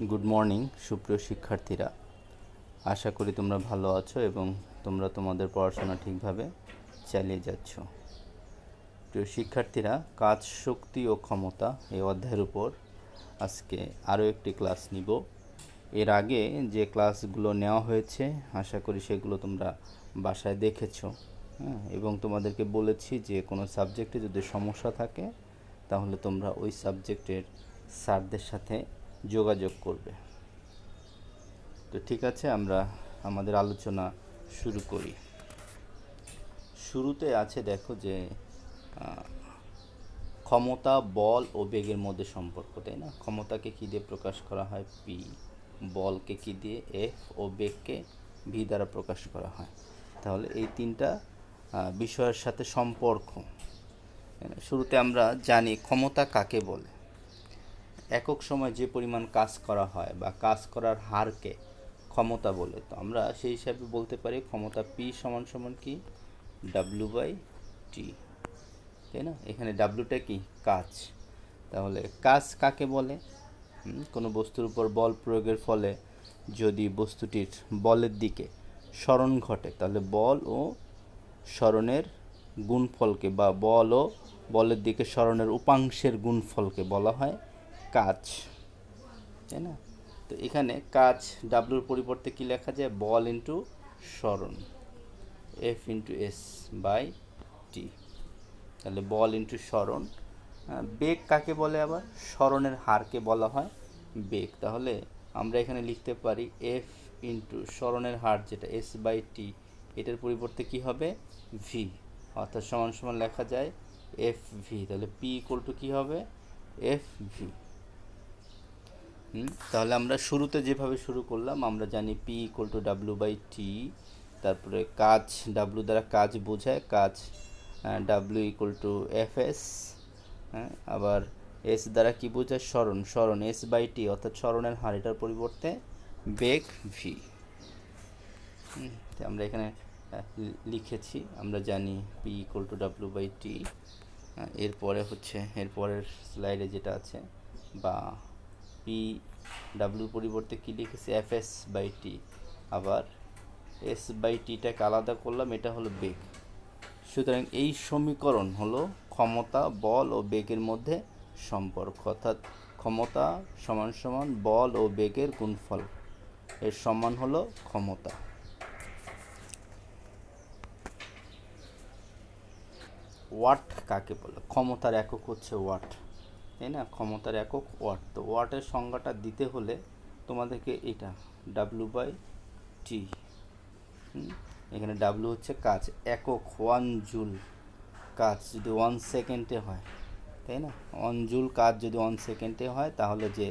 Good morning সুপ্রিয় শিক্ষার্থীরা, আশা করি তোমরা ভালো আছো এবং তোমরা তোমাদের পড়াশোনা ঠিকভাবে চালিয়ে যাচ্ছ। প্রিয় শিক্ষার্থীরা, কাজ, শক্তি ও ক্ষমতা এই অধ্যায়ের উপর আজকে আরও একটি ক্লাস নিব। এর আগে যে ক্লাসগুলো নেওয়া হয়েছে আশা করি সেগুলো তোমরা বাসায় দেখেছো, এবং তোমাদেরকে বলেছি যে কোনো সাবজেক্টে যদি সমস্যা থাকে তাহলে তোমরা ওই সাবজেক্টের স্যারদের সাথে যোগাযোগ করবে। তো ঠিক আছে, আমরা আমাদের আলোচনা শুরু করি। শুরুতে আছে দেখো যে ক্ষমতা, বল ও বেগের মধ্যে সম্পর্ক, তাই না? ক্ষমতাকে কী দিয়ে প্রকাশ করা হয়? পি। বলকে কী দিয়ে? এফ। ও বেগকে ভি দ্বারা প্রকাশ করা হয়। তাহলে এই তিনটা বিষয়ের সাথে সম্পর্ক। শুরুতে আমরা জানি ক্ষমতা কাকে বলে। একক সময় যে পরিমাণ কাজ করা হয় বা কাজ করার হারকে ক্ষমতা বলে। তো আমরা সেই হিসাবে বলতে পারি ক্ষমতা পি সমান সমান কি? ডাব্লিউ বাই টি, তাই না? এখানে ডাব্লিউটা কি? কাজ। তাহলে কাজ কাকে বলে? কোনো বস্তুর উপর বল প্রয়োগের ফলে যদি বস্তুটির বলের দিকে সরণ ঘটে তাহলে বল ও সরণের গুণফলকে বা বল ও বলের দিকে সরণের উপাংশের গুণফলকে বলা হয় কাজ, তাই না? তো এখানে কাজ ডাব্লুর পরিবর্তে কি লেখা যায়? বল ইন্টু সরণ, F into S by T. তাহলে বল ইন্টু সরণ। বেগ কাকে বলে? আবার সরণের হারকে বলা হয় বেগ। তাহলে আমরা এখানে লিখতে পারি এফ ইন্টু সরণের হার যেটা এস বাই টি, এটার পরিবর্তে কি হবে? ভি, অর্থাৎ সমান সমান লেখা যায় এফ ভি। তাহলে পি ইকুয়াল টু কী হবে? F V. তাহলে আমরা শুরুতে যেভাবে শুরু করলাম, আমরা জানি P equal to W by T, তারপরে কাজ ডাব্লিউ দ্বারা কাজ বোঝায়, কাজ W equal to F S. আবার এস দ্বারা কি বোঝায়? সরণ, সরণ এস বাই টি, অর্থাৎ সরণের হার, এটার পরিবর্তে বেগ ভি। আমরা এখানে লিখেছি, আমরা জানি P equal to W by T. এরপরে হচ্ছে এরপরের স্লাইডে যেটা আছে, বা পি ডাব্লিউ পরিবর্তে কী লিখেছি? F S by T. আবার এস বাই টিটাকে আলাদা করলাম, এটা হলো বেগ। সুতরাং এই সমীকরণ হলো ক্ষমতা, বল ও বেগের মধ্যে সম্পর্ক, অর্থাৎ ক্ষমতা সমান সমান বল ও বেগের গুণফল, এর সমান হলো ক্ষমতা। ওয়াট কাকে বলে? ক্ষমতার একক হচ্ছে ওয়াট, তাই না? ক্ষমতার একক ওয়াট। তো ওয়াটের সংজ্ঞাটা দিতে হলে তোমাদেরকে এটা ডাব্লিউ বাই টি, এখানে ডাব্লিউ হচ্ছে কাজ, একক 1 জুল কাজ যদি 1 সেকেন্ডে হয়, তাই না? 1 জুল কাজ যদি 1 সেকেন্ডে হয় তাহলে যে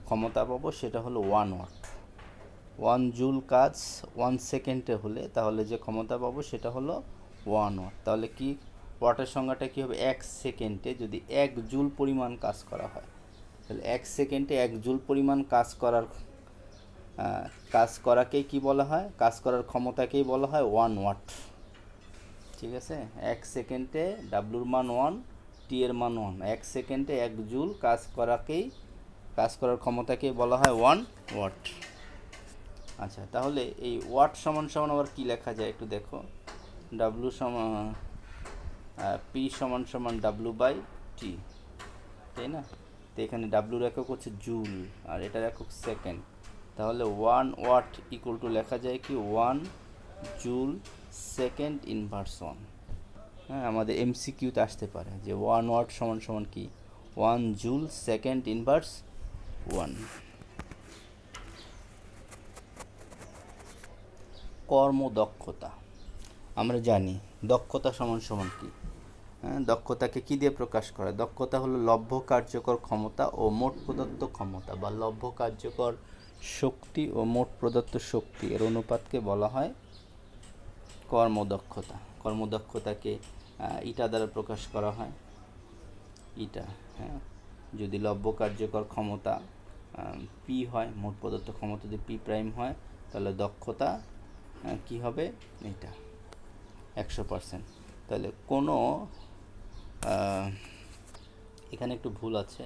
ক্ষমতা পাবো সেটা হলো 1 ওয়াট। 1 জুল কাজ 1 সেকেন্ডে হলে তাহলে যে ক্ষমতা পাবো সেটা হলো 1 ওয়াট। তাহলে কি ওয়াটের সংজ্ঞাটা কী হবে? 1 সেকেন্ডে যদি 1 জুল পরিমাণ কাজ করা হয়, তাহলে 1 সেকেন্ডে 1 জুল পরিমাণ কাজ করাকেই কি বলা হয়? কাজ করার ক্ষমতাকেই বলা হয় 1 ওয়াট। ঠিক আছে? 1 সেকেন্ডে ডাব্লুর মান 1, টি এর মান 1। 1 সেকেন্ডে 1 জুল কাজ করার ক্ষমতাকেই বলা হয় 1 ওয়াট। আচ্ছা, তাহলে এই ওয়াট সমান সমান আবার কী লেখা যায় একটু দেখো। ডাব্লু সমান পি সমান সমান ডাব্লু বাই টি, তাই না? তো এখানে ডাব্লুর একক হচ্ছে জুল আর এটার একক সেকেন্ড। তাহলে 1 ওয়াট ইকুয়াল টু লেখা যায় কি? 1 জুল সেকেন্ড ইনভার্স 1। আমাদের এমসিকিউতে আসতে পারে যে 1 ওয়াট সমান সমান কি? 1 জুল সেকেন্ড ইনভার্স 1। কর্মদক্ষতা, আমরা জানি দক্ষতা সমান সমান কি? দক্ষতাকে কী দিয়ে প্রকাশ করা? দক্ষতা হলো লভ্য কার্যকর ক্ষমতা ও মোট প্রদত্ত ক্ষমতা, বা লভ্য কার্যকর শক্তি ও মোট প্রদত্ত শক্তি এর অনুপাতকে বলা হয় কর্মদক্ষতা। কর্মদক্ষতাকে ইটা দ্বারা প্রকাশ করা হয়, ইটা। যদি লভ্য কার্যকর ক্ষমতা পি হয়, মোট প্রদত্ত ক্ষমতা যদি পি প্রাইম হয়, তাহলে দক্ষতা কি হবে? এটা 100%। তাহলে কোনো এখানে একটু ভুল আছে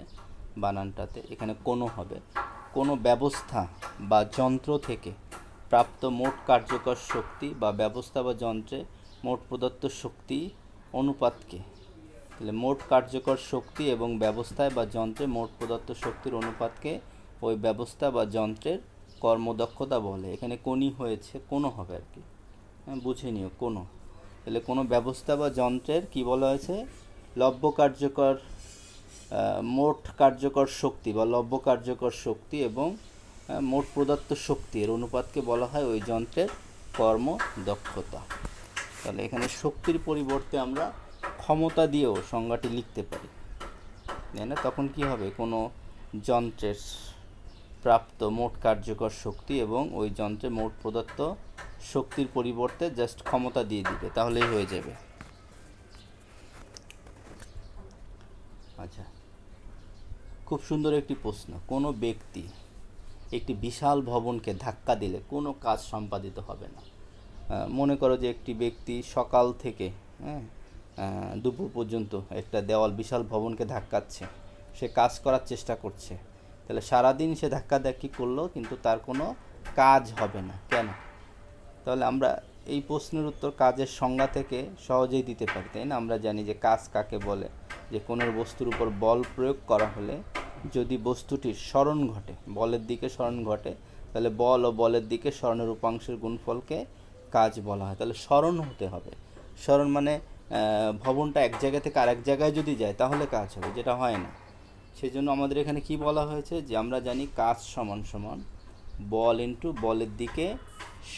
বানানটাতে, এখানে কোনো হবে, কোনো ব্যবস্থা বা যন্ত্র থেকে প্রাপ্ত মোট কার্যকর শক্তি বা ব্যবস্থা বা যন্ত্রে মোট প্রদত্ত শক্তি অনুপাতকে, তাহলে মোট কার্যকর শক্তি এবং ব্যবস্থায় বা যন্ত্রে মোট প্রদত্ত শক্তির অনুপাতকে ওই ব্যবস্থা বা যন্ত্রের কর্মদক্ষতা বলে। এখানে কোনই হয়েছে, কোনো হবে আর কি, বুঝে নিও কোনো। তাহলে কোনো ব্যবস্থা বা যন্ত্রের কি বলা হয়েছে, লব্য কার্যকর মোট কার্যকর শক্তি বা লব্য কার্যকর শক্তি এবং মোট প্রদত্ত শক্তির অনুপাতকে বলা হয় ওই যন্ত্রের কর্মদক্ষতা। তাহলে এখানে শক্তির পরিবর্তে আমরা ক্ষমতা দিয়েও সংজ্ঞাটি লিখতে পারি, তাই না? তখন কি হবে, কোনো যন্ত্রের প্রাপ্ত মোট কার্যকর শক্তি এবং ওই যন্ত্রে মোট প্রদত্ত শক্তির পরিবর্তে জাস্ট ক্ষমতা দিয়ে দিবে, তাহলেই হয়ে যাবে। আচ্ছা, খুব সুন্দর একটি প্রশ্ন। কোনো ব্যক্তি একটি বিশাল ভবনকে ধাক্কা দিলে কোনো কাজ সম্পাদিত হবে না। মনে করো যে একটি ব্যক্তি সকাল থেকে দুপুর পর্যন্ত একটা দেওয়াল বিশাল ভবনকে ধাক্কাচ্ছে, সে কাজ করার চেষ্টা করছে, তাহলে সারাদিন সে ধাক্কাধাক্কি করলো কিন্তু তার কোনো কাজ হবে না। কেন? তাহলে আমরা এই প্রশ্নের উত্তর কাজের সংজ্ঞা থেকে সহজেই দিতে পারি, তাই না? আমরা জানি যে কাজ কাকে বলে, যে কোনো বস্তুর উপর বল প্রয়োগ করা হলে যদি বস্তুটির সরণ ঘটে, বলের দিকে সরণ ঘটে, তাহলে বল ও বলের দিকে সরণের উপাংশের গুণফলকে কাজ বলা হয়। তাহলে সরণ হতে হবে। সরণ মানে ভবনটা এক জায়গা থেকে আরেক জায়গায় যদি যায় তাহলে কাজ হবে, যেটা হয় না। সেই জন্য আমাদের এখানে কি বলা হয়েছে, যে আমরা জানি কাজ সমান সমান বল ইন্টু বলের দিকে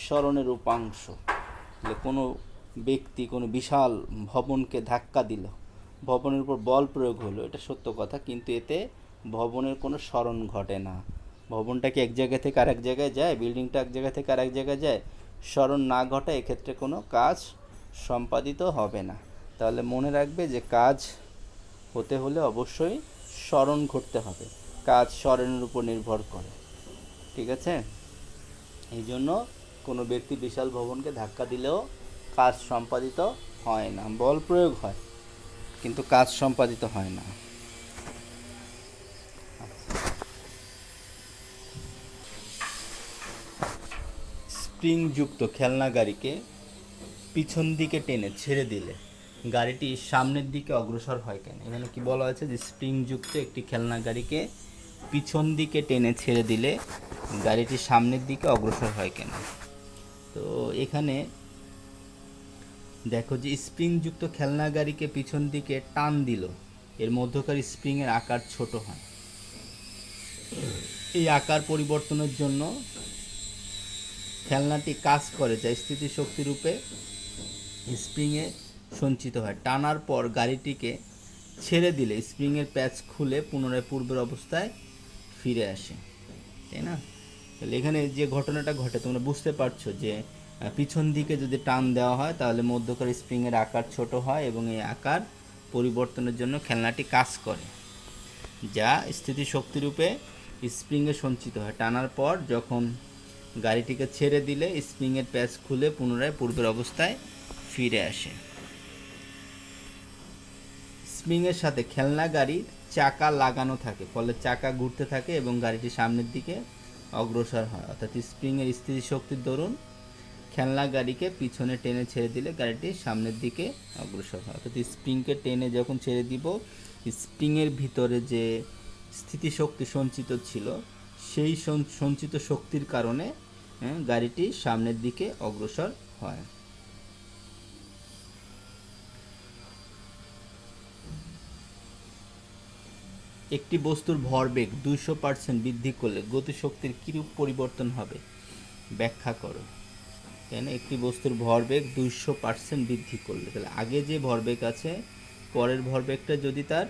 সরণের উপাংশ। তাহলে কোনো ব্যক্তি কোনো বিশাল ভবনকে ধাক্কা দিল, ভবনের উপর বল প্রয়োগ হলো, এটা সত্য কথা, কিন্তু এতে ভবনের কোনো সরণ ঘটে না। ভবনটা কি এক জায়গা থেকে আরেক জায়গায় যায়, বিল্ডিংটা এক জায়গা থেকে আরেক জায়গায় যায়, সরণ না ঘটে, এক্ষেত্রে কোনো কাজ সম্পাদিত হবে না। তাহলে মনে রাখবে যে কাজ হতে হলে অবশ্যই সরণ ঘটতে হবে, কাজ সরণের উপর নির্ভর করে, ঠিক আছে? এই জন্য কোনো ব্যক্তি বিশাল ভবনকে ধাক্কা দিলেও কাজ সম্পাদিত হয় না। বল প্রয়োগ হয় কিন্তু কাজ সম্পাদিত হয় না। স্প্রিংযুক্ত খেলনা গাড়িকে পিছন দিকে টেনে ছেড়ে দিলে গাড়িটি সামনের দিকে অগ্রসর হয় কেন? এখানে কি বলা হয়েছে, যে স্প্রিংযুক্ত একটি খেলনা গাড়িকে পিছন দিকে টেনে ছেড়ে দিলে গাড়িটি সামনের দিকে অগ্রসর হয় কেন? তো এখানে দেখো যে স্প্রিংযুক্ত খেলনা গাড়িকে পিছন দিকে টান দিল, এর মধ্যকার স্প্রিংয়ের আকার ছোট হয়। এই আকার পরিবর্তনের জন্য খেলনাটি কাজ করে যা স্থিতিশক্তি রূপে স্প্রিংয়ে সঞ্চিত হয়। টানার পর গাড়িটিকে ছেড়ে দিলে স্প্রিংয়ের প্যাচ খুলে পুনরায় পূর্বের অবস্থায় ফিরে আসে, তাই না? তাহলে এখানে যে ঘটনাটা ঘটে তোমরা বুঝতে পারছো যে পিছন দিকে যদি টান দেওয়া হয় তাহলে মধ্যকার স্প্রিংয়ের আকার ছোট হয় এবং এই আকার পরিবর্তনের জন্য খেলনাটি কাজ করে, যা স্থিতিশক্তিরূপে স্প্রিংয়ে সঞ্চিত হয়। টানার পর যখন গাড়িটিকে ছেড়ে দিলে স্প্রিংয়ের প্যাচ খুলে পুনরায় পূর্বের অবস্থায় ফিরে আসে। স্প্রিংয়ের সাথে খেলনা গাড়ির চাকা লাগানো থাকে, ফলে চাকা ঘুরতে থাকে এবং গাড়িটি সামনের দিকে অগ্রসর হয়। অর্থাৎ স্প্রিংয়ের স্থিতিশক্তির দরুন খেলনা গাড়িকে পিছনে টেনে ছেড়ে দিলে গাড়িটি সামনের দিকে অগ্রসর হয়। অর্থাৎ স্প্রিংকে টেনে যখন ছেড়ে দিব, স্প্রিংয়ের ভিতরে যে স্থিতিশক্তি সঞ্চিত ছিল সেই সঞ্চিত শক্তির কারণে গাড়িটি সামনের দিকে অগ্রসর হয়। একটি বস্তুর ভরবেগ 200% বৃদ্ধি করলে গতিশক্তির কিরূপ পরিবর্তন হবে, ব্যাখ্যা করো। তাই না? একটি বস্তুর ভরবেগ 200% বৃদ্ধি করলে, তাহলে আগে যে ভরবেগ আছে পরের ভরবেগটা যদি তার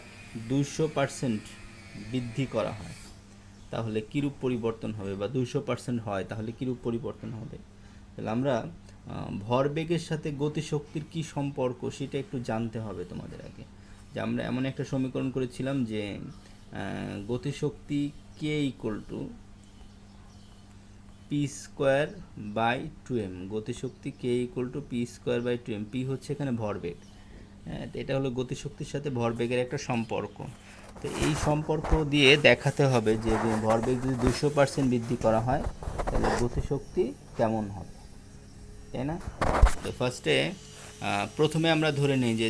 200% বৃদ্ধি করা হয় তাহলে কিরূপ পরিবর্তন হবে, বা 200% হয় তাহলে কিরূপ পরিবর্তন হবে। তাহলে আমরা ভরবেগের সাথে গতিশক্তির কি সম্পর্ক সেটা একটু জানতে হবে তোমাদের আগে। যে আমরা এমন একটা সমীকরণ করেছিলাম যে গতিশক্তি কে equal to P square by 2m, গতিশক্তি কে equal to P square by 2m। P হচ্ছে এখানে ভরবেগ, এটা হলো গতিশক্তির সাথে ভরবেগের একটা সম্পর্ক। তো এই সম্পর্ক দিয়ে দেখাতে হবে যে ভরবেগ যদি 200% বৃদ্ধি করা হয় তাহলে গতিশক্তি কেমন হবে, তাই না? তো ফার্স্টে প্রথমে আমরা ধরে নিই যে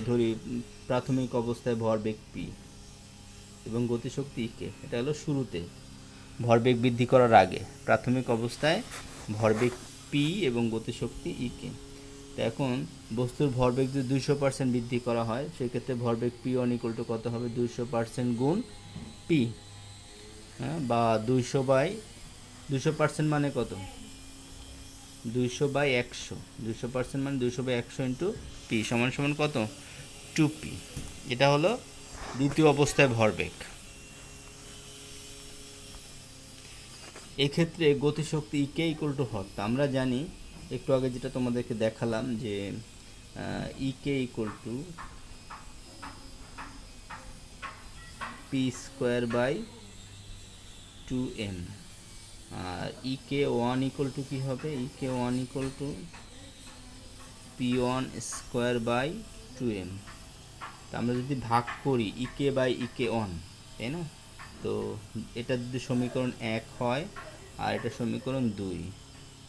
প্রাথমিক অবস্থায় ভরবেগ পি এবং গতিশক্তি কে। এটা হলো শুরুতে ভরবেগ বৃদ্ধি করার আগে প্রাথমিক অবস্থায় ভরবেগ পি এবং গতিশক্তি কে। তো এখন বস্তুর ভরবেগ যদি 200% বৃদ্ধি করা হয় সেক্ষেত্রে ভরবেগ পি ওয়ান ইকুয়াল টু কত হবে, 200% গুণ পি, হ্যাঁ, বা 200% মানে কত, 200/100, 200% মানে 200/100 ইন্টু পি সমান সমান কত, 2p। এটা হলো দ্বিতীয় অবস্থায় ভরবেগ। এক্ষেত্রে গতিশক্তি ইকে ইকুয়াল টু হট। আমরা জানি একটু আগে যেটা তোমাদেরকে দেখালাম যে EK equal to P square by 2m, আর ইকে ওয়ান ইকুয়াল টু কী হবে, EK one equal to P one square by 2m। তা আমরা যদি ভাগ করি ইকে বাই ইকে ওয়ান, তাই না? তো এটা যদি সমীকরণ 1 হয় আর এটা সমীকরণ 2,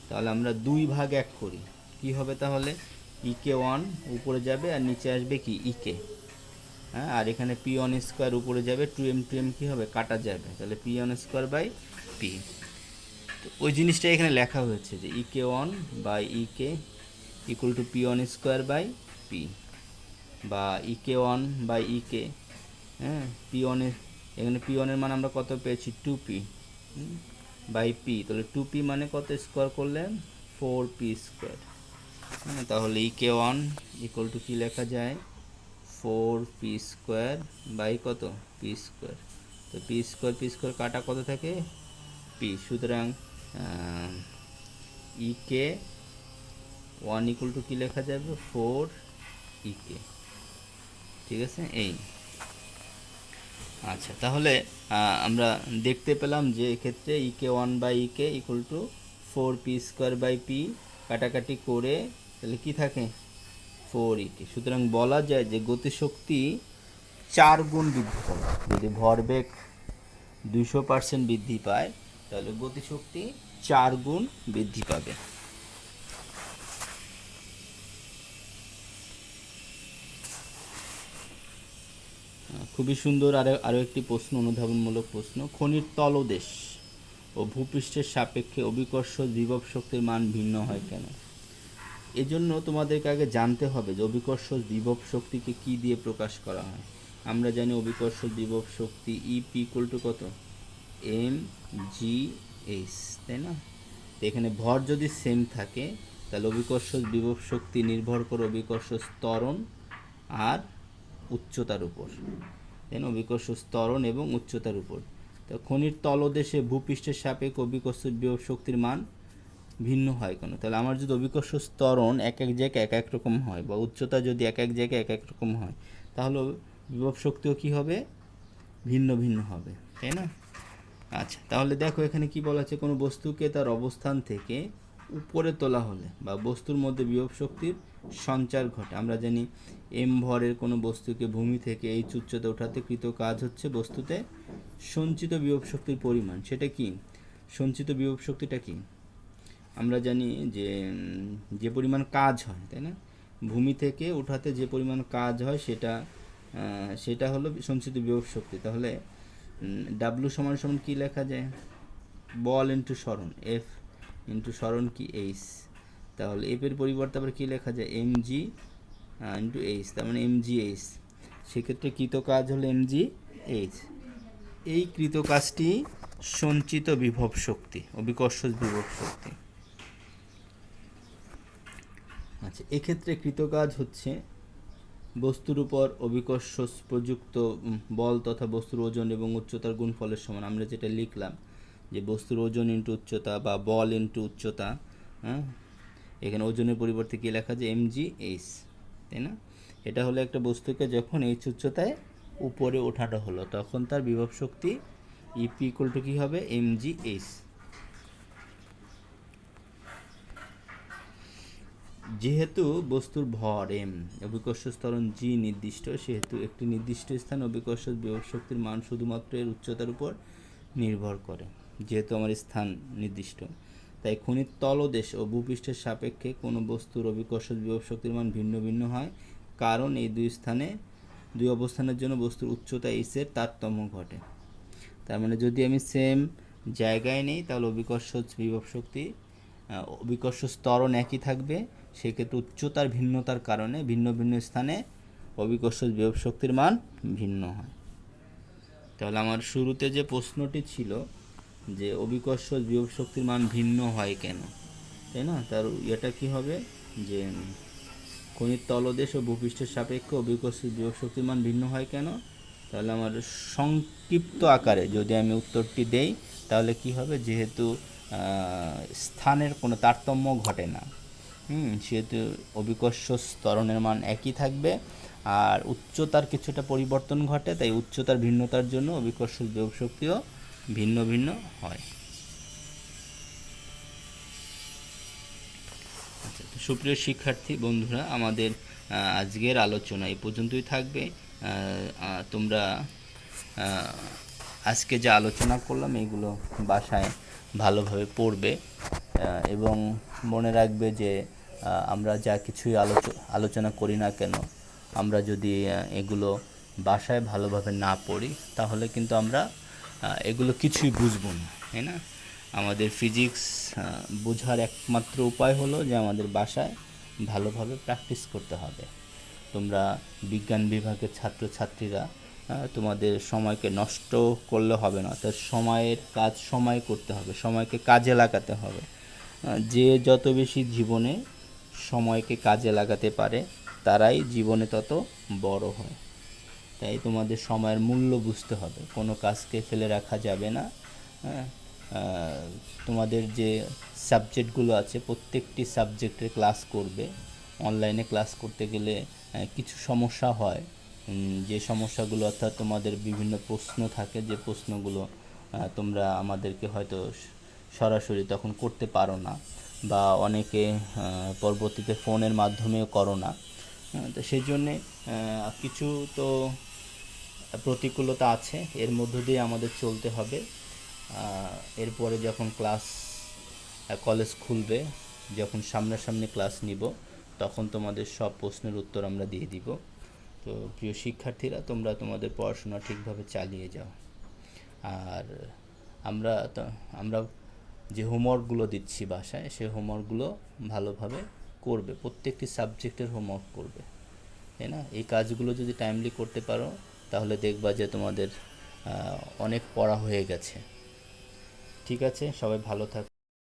তাহলে আমরা 2/1 করি, কি হবে তাহলে, ইকে ওয়ান উপরে যাবে আর নিচে আসবে কি ইকে, হ্যাঁ, আর এখানে পি ওয়ান স্কোয়ার উপরে যাবে, 2m কী হবে, কাটা যাবে, তাহলে P one square by P. তো ওই জিনিসটা এখানে লেখা হয়েছে যে EK one by EK equal to P one square by P, বা ইকে ওয়ান বাই ইকে, হ্যাঁ, পি ওয়ানের এখানে পি ওয়ানের মান আমরা কত পেয়েছি, 2p বাই পি, তাহলে 2p মানে কত স্কোয়ার করলেন, 4p স্কোয়ার, হ্যাঁ, তাহলে ইকে ওয়ান ইকুয়াল টু কী লেখা যায়, 4p স্কোয়ার বাই কত, পি স্কোয়ার। তো পি স্কোয়ার কাটা কত থাকে, পি, সুতরাং ইকে ওয়ান ইকুয়াল টু কী লেখা যাবে, 4 ইকে, ঠিক আছে। এই আচ্ছা, তাহলে আমরা দেখতে পেলাম যে এক্ষেত্রে EK one by EK equal to 4p square by P, কাটাকাটি করে তাহলে কি থাকে, 4 ইকে। সুতরাং বলা যায় যে গতিশক্তি 4 গুণ বৃদ্ধি পাবে। যদি ভরবেগ 200% বৃদ্ধি পায় তাহলে গতিশক্তি 4 গুণ বৃদ্ধি পাবে। খুবই সুন্দর আরও একটি প্রশ্ন, অনুধাবনমূলক প্রশ্ন। খনির তলদেশ ও ভূপৃষ্ঠের সাপেক্ষে অভিকর্ষ বিভব শক্তির মান ভিন্ন হয় কেন? এজন্য তোমাদেরকে আগে জানতে হবে যে অভিকর্ষ বিভব শক্তিকে কি দিয়ে প্রকাশ করা হয়। আমরা জানি অভিকর্ষ বিভব শক্তি ইপি ইকুয়াল টু কত, এম জি এইচ, তাই না? তো এখানে ভর যদি সেম থাকে তাহলে অভিকর্ষ বিভব শক্তি নির্ভর করে অভিকর্ষ ত্বরণ আর উচ্চতার উপর, তাই না? অভিকর্ষ ত্বরণ এবং উচ্চতার উপর। তো খনির তলদেশে ভূপৃষ্ঠের সাপেক্ষে অভিকর্ষ বিভব শক্তির মান ভিন্ন হয় কেন? তাহলে আমার যদি অভিকর্ষ ত্বরণ এক এক জায়গায় এক এক রকম হয় বা উচ্চতা যদি এক এক জায়গায় এক এক রকম হয় তাহলে বিভব শক্তিও কী হবে, ভিন্ন ভিন্ন হবে, তাই না? আচ্ছা, তাহলে দেখো এখানে কি বলা আছে, কোনো বস্তুকে তার অবস্থান থেকে উপরে তোলা হলে বা বস্তুর মধ্যে বিভব শক্তির সঞ্চার ঘটে। আমরা জানি এম ভরের কোনো বস্তুকে ভূমি থেকে এই উচ্চতা ওঠাতে কৃত কাজ হচ্ছে বস্তুতে সঞ্চিত বিভব শক্তির পরিমাণ। সেটা কি, সঞ্চিত বিভব শক্তিটা কি, আমরা জানি যে যে পরিমাণ কাজ হয়, তাই না, ভূমি থেকে ওঠাতে যে পরিমাণ কাজ হয় সেটা হলো সঞ্চিত বিভব শক্তি। তাহলে ডাব্লু সমান সমান কী লেখা যায়, বল ইন্টু সরণ, এফ ইন্টু সরণ কি এইচ, তাহলে এফের পরিবর্তে আবার কী লেখা যায়, এম জি ইন্টু এইচ, তার মানে এম জি এইচ। সেক্ষেত্রে কৃত কাজ হলো এম জি এইচ। এই কৃত কাজটি সঞ্চিত বিভব শক্তি, অভিকর্ষ বিভব শক্তি। আচ্ছা, এক্ষেত্রে কৃতকাজ হচ্ছে বস্তুর উপর অভিকর্ষ প্রযুক্ত বল তথা বস্তুর ওজন এবং উচ্চতার গুণফলের সমান। আমরা যেটা লিখলাম যে বস্তুর ওজন ইন্টু উচ্চতা বা বল ইন্টু উচ্চতা, হ্যাঁ, এখানে ওজনের পরিবর্তে কী লেখা যায়, এমজি এইচ, তাই না? এটা হলো একটা বস্তুকে যখন এইচ উচ্চতায় উপরে ওঠানো হলো তখন তার বিভব শক্তি ইপি ইকুয়াল টু কী হবে, এমজি এইচ। যেহেতু বস্তুর ভর m, অভিকর্ষ ত্বরণ g নির্দিষ্ট, সেহেতু একটি নির্দিষ্ট স্থানে অভিকর্ষ বিভব শক্তির মান শুধুমাত্র এর উচ্চতার উপর নির্ভর করে। যেহেতু আমার স্থান নির্দিষ্ট, তাই খনির তলদেশ ও ভূপৃষ্ঠের সাপেক্ষে কোনো বস্তুর অভিকর্ষ বিভব শক্তির মান ভিন্ন ভিন্ন হয়, কারণ এই দুই অবস্থানের জন্য বস্তুর উচ্চতা h এর তারতম্য ঘটে। তার মানে যদি আমি সেম জায়গায় নেই তাহলে অভিকর্ষ বিভব শক্তি, অভিকর্ষ ত্বরণ একই থাকবে, সেক্ষেত্রে উচ্চতার ভিন্নতার কারণে ভিন্ন ভিন্ন স্থানে অভিকর্ষ বিভব শক্তির মান ভিন্ন হয়। তাহলে আমার শুরুতে যে প্রশ্নটি ছিল যে অভিকর্ষ বিভব শক্তির মান ভিন্ন হয় কেন, তাই না, তার এটা কি হবে যে খনির তলদেশ ও ভূপৃষ্ঠের সাপেক্ষে অভিকর্ষ বিভব শক্তির মান ভিন্ন হয় কেন। তাহলে আমার সংক্ষিপ্ত আকারে যদি আমি উত্তরটি দেই তাহলে কি হবে, যেহেতু স্থানের কোনো তারতম্য ঘটে না, সেহেতু অভিকর্ষ ত্বরণের মান একই থাকবে, আর উচ্চতার কিছুটা পরিবর্তন ঘটে, তাই উচ্চতার ভিন্নতার জন্য অভিকর্ষ বিভব শক্তিও ভিন্ন ভিন্ন হয়। আচ্ছা, তো সুপ্রিয় শিক্ষার্থী বন্ধুরা, আমাদের আজকের আলোচনা এই পর্যন্তই থাকবে। তোমরা আজকে যে আলোচনা করলাম এগুলো বাসায় ভালোভাবে পড়বে এবং মনে রাখবে যে আমরা যা কিছুই আলোচনা করি না কেন, আমরা যদি এগুলো বাসায় ভালোভাবে না পড়ি তাহলে কিন্তু আমরা এগুলো কিছুই বুঝবো না, তাই না। আমাদের ফিজিক্স বোঝার একমাত্র উপায় হলো যে আমাদের বাসায় ভালোভাবে প্র্যাকটিস করতে হবে। তোমরা বিজ্ঞান বিভাগের ছাত্রছাত্রীরা তোমাদের সময়কে নষ্ট করলে হবে না, তার সময়ের কাজ সময় করতে হবে, সময়কে কাজে লাগাতে হবে। যে যত বেশি জীবনে সময়কে কাজে লাগাতে পারে তারাই জীবনে তত বড় হয়। তাই তোমাদের সময়ের মূল্য বুঝতে হবে, কোনো কাজকে ফেলে রাখা যাবে না। তোমাদের যে সাবজেক্টগুলো আছে প্রত্যেকটি সাবজেক্টের ক্লাস করবে। অনলাইনে ক্লাস করতে গেলে কিছু সমস্যা হয়, যে সমস্যাগুলো অর্থাৎ তোমাদের বিভিন্ন প্রশ্ন থাকে, যে প্রশ্নগুলো তোমরা আমাদেরকে হয়তো সরাসরি তখন করতে পারো না, বা অনেকে পরবর্তীতে ফোনের মাধ্যমেও করো না। তো সেই জন্যে কিছু তো প্রতিকূলতা আছে, এর মধ্য দিয়ে আমাদের চলতে হবে। এরপরে যখন কলেজ খুলবে, যখন সামনাসামনি ক্লাস নিব, তখন তোমাদের সব প্রশ্নের উত্তর আমরা দিয়ে দিব। তো প্রিয় শিক্ষার্থীরা, তোমরা তোমাদের পড়াশোনা ঠিকভাবে চালিয়ে যাও। আর আমরা যে হোমওয়ার্কগুলো দিচ্ছি বাসায়, সেই হোমওয়ার্কগুলো ভালোভাবে করবে, প্রত্যেকটি সাবজেক্টের হোমওয়ার্ক করবে, তাই না। এই কাজগুলো যদি টাইমলি করতে পারো তাহলে দেখবা যে তোমাদের অনেক পড়া হয়ে গেছে। ঠিক আছে, সবাই ভালো থাকো।